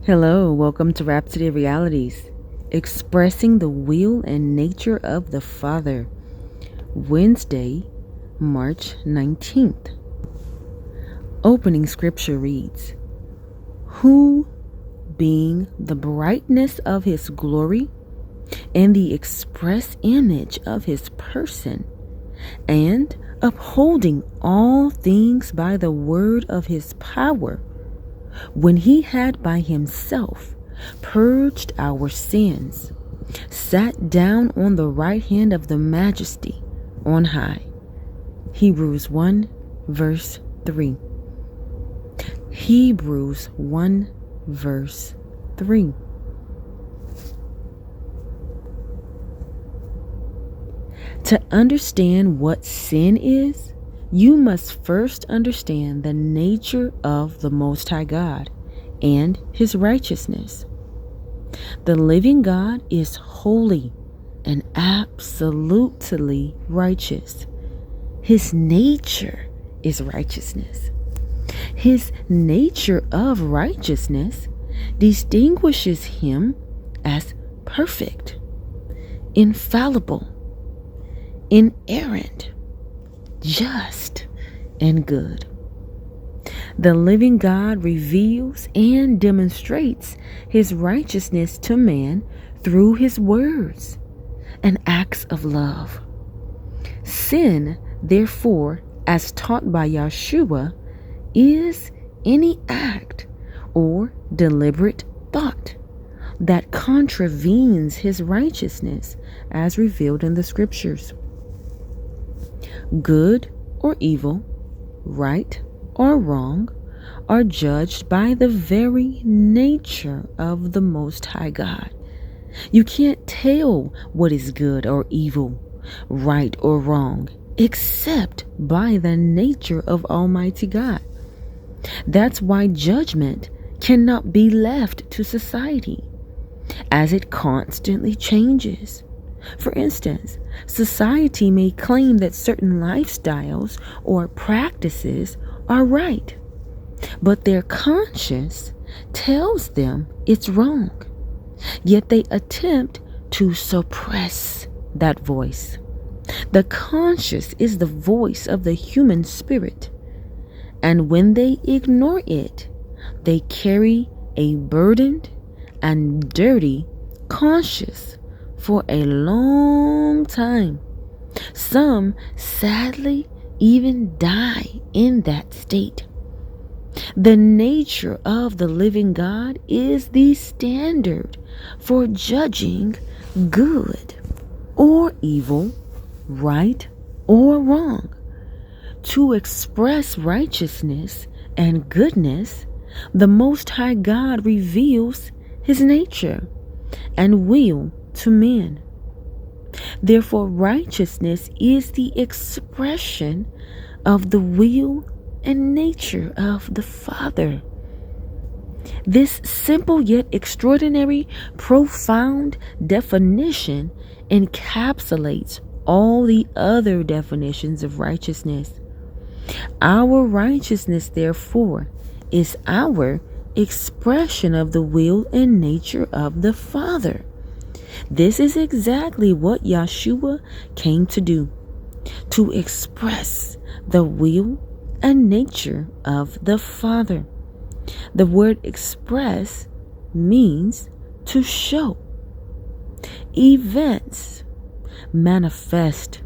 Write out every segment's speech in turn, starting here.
Hello, welcome to Rhapsody of Realities, expressing the will and nature of the Father. Wednesday, March 19th. Opening scripture reads, "Who, being the brightness of his glory and the express image of his person, and upholding all things by the word of his power, when he had by himself purged our sins, sat down on the right hand of the Majesty on high." Hebrews 1 verse 3. Hebrews 1 verse 3. To understand what sin is, you must first understand the nature of the Most High God and his righteousness. The living God is holy and absolutely righteous. His nature is righteousness. His nature of righteousness distinguishes him as perfect, infallible, inerrant, just, and good. The living God reveals and demonstrates his righteousness to man through his words and acts of love. Sin, therefore, as taught by Yashuwa, is any act or deliberate thought that contravenes his righteousness as revealed in the scriptures. Good or evil, right or wrong, are judged by the very nature of the Most High God. You can't tell what is good or evil, right or wrong, except by the nature of Almighty God. That's why judgment cannot be left to society, as it constantly changes. For instance, society may claim that certain lifestyles or practices are right, but their conscience tells them it's wrong. Yet they attempt to suppress that voice. The conscience is the voice of the human spirit, and when they ignore it, they carry a burdened and dirty conscience for a long time. Some sadly even die in that state. The nature of the living God is the standard for judging good or evil, right or wrong. To express righteousness and goodness, the Most High God reveals his nature and will to men. Therefore, righteousness is the expression of the will and nature of the Father. This simple yet extraordinary, profound definition encapsulates all the other definitions of righteousness. Our righteousness, therefore, is our expression of the will and nature of the Father. This is exactly what Yashuwa came to do, to express the will and nature of the Father. The word express means to show, evince, manifest,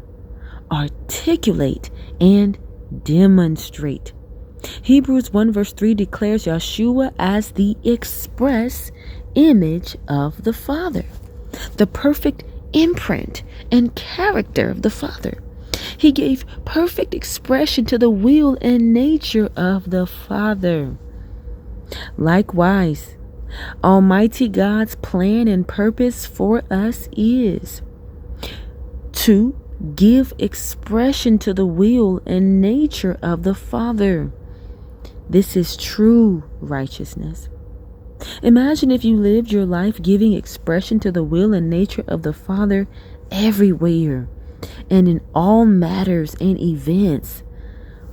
articulate, and demonstrate. Hebrews 1 verse 3 declares Yashuwa as the express image of the Father, the perfect imprint and character of the Father. He gave perfect expression to the will and nature of the Father. Likewise, Almighty God's plan and purpose for us is to give expression to the will and nature of the Father. This is true righteousness. Imagine if you lived your life giving expression to the will and nature of the Father everywhere and in all matters and events.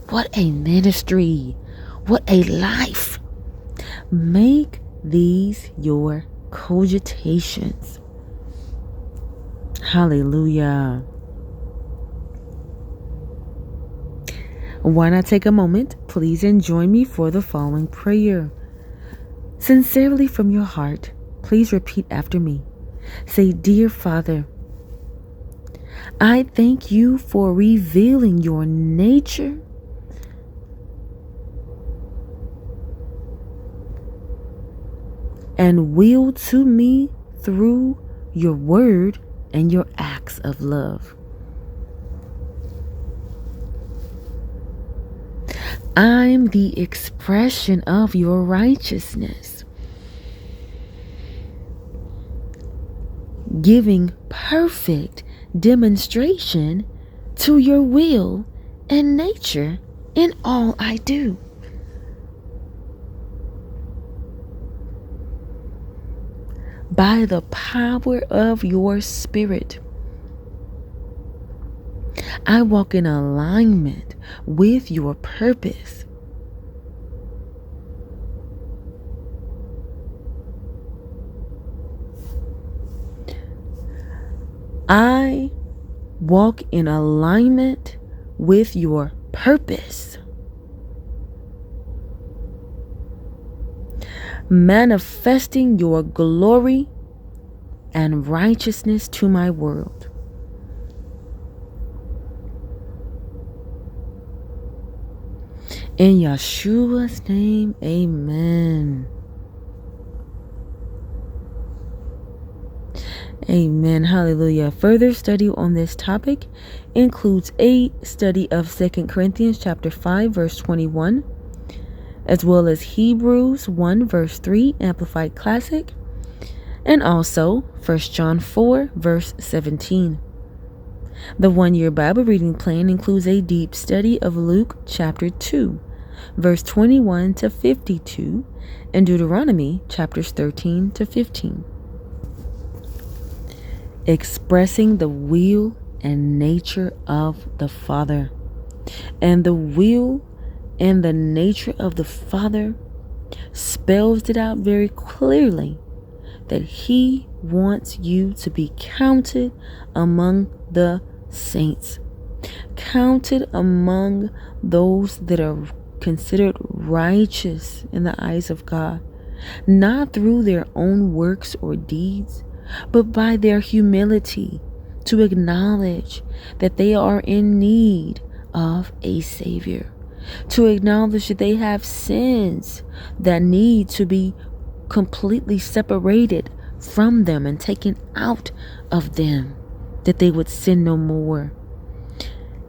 What a ministry! What a life! Make these your cogitations. Hallelujah. Why not take a moment, please, and join me for the following prayer. Sincerely from your heart, please repeat after me. Say, Dear Father, I thank you for revealing your nature and will to me through your word and your acts of love. I'm the expression of your righteousness, giving perfect demonstration to your will and nature in all I do. By the power of your Spirit, I walk in alignment with your purpose. I walk in alignment with your purpose, manifesting your glory and righteousness to my world. In Yeshua's name, amen. Amen. Hallelujah. Further study on this topic includes a study of 2 Corinthians chapter 5, verse 21, as well as Hebrews 1, verse 3, Amplified Classic, and also 1 John 4, verse 17. The one-year Bible reading plan includes a deep study of Luke chapter 2, verse 21 to 52, and Deuteronomy chapters 13 to 15. Expressing the will and nature of the Father. And the will and the nature of the Father spells it out very clearly that He wants you to be counted among the saints, counted among those that are considered righteous in the eyes of God, not through their own works or deeds, but by their humility to acknowledge that they are in need of a Savior, to acknowledge that they have sins that need to be completely separated from them and taken out of them, that they would sin no more.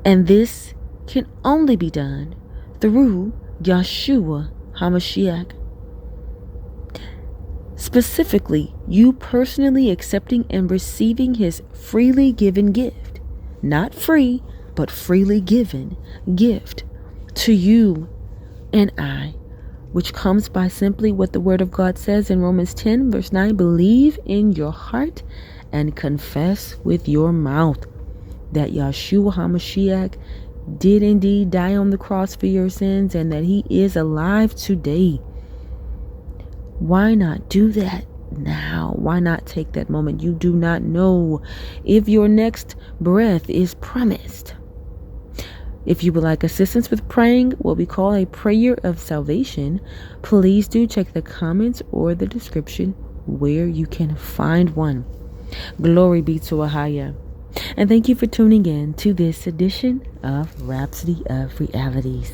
And this can only be done through Yashuwa Hamashiac. Specifically, you personally accepting and receiving His freely given gift, not free, but freely given gift to you and I, which comes by simply what the Word of God says in Romans 10, verse 9, believe in your heart and confess with your mouth that Yashuwa Hamashiac did indeed die on the cross for your sins and that He is alive today. Why not do that now? Why not take that moment? You do not know if your next breath is promised. If you would like assistance with praying what we call a prayer of salvation, please do check the comments or the description where you can find one. Glory be to HalleluYa. And thank you for tuning in to this edition of Rhapsody of Realities.